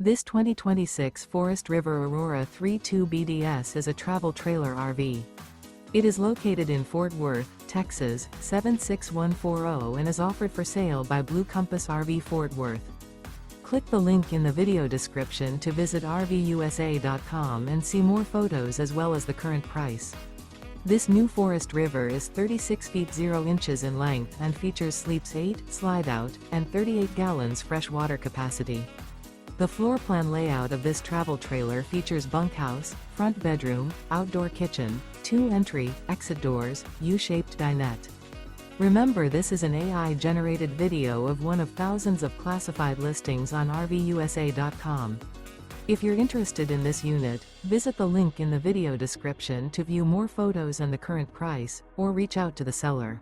This 2026 Forest River Aurora 3.2 BDS is a travel trailer RV. It is located in Fort Worth, Texas, 76140 and is offered for sale by Blue Compass RV Fort Worth. Click the link in the video description to visit RVUSA.com and see more photos as well as the current price. This new Forest River is 36 feet 0 inches in length and features sleeps 8, slide-out, and 38 gallons fresh water capacity. The floor plan layout of this travel trailer features bunkhouse, front bedroom, outdoor kitchen, 2 entry, exit doors, U-shaped dinette. Remember, this is an AI-generated video of one of thousands of classified listings on RVUSA.com. If you're interested in this unit, visit the link in the video description to view more photos and the current price, or reach out to the seller.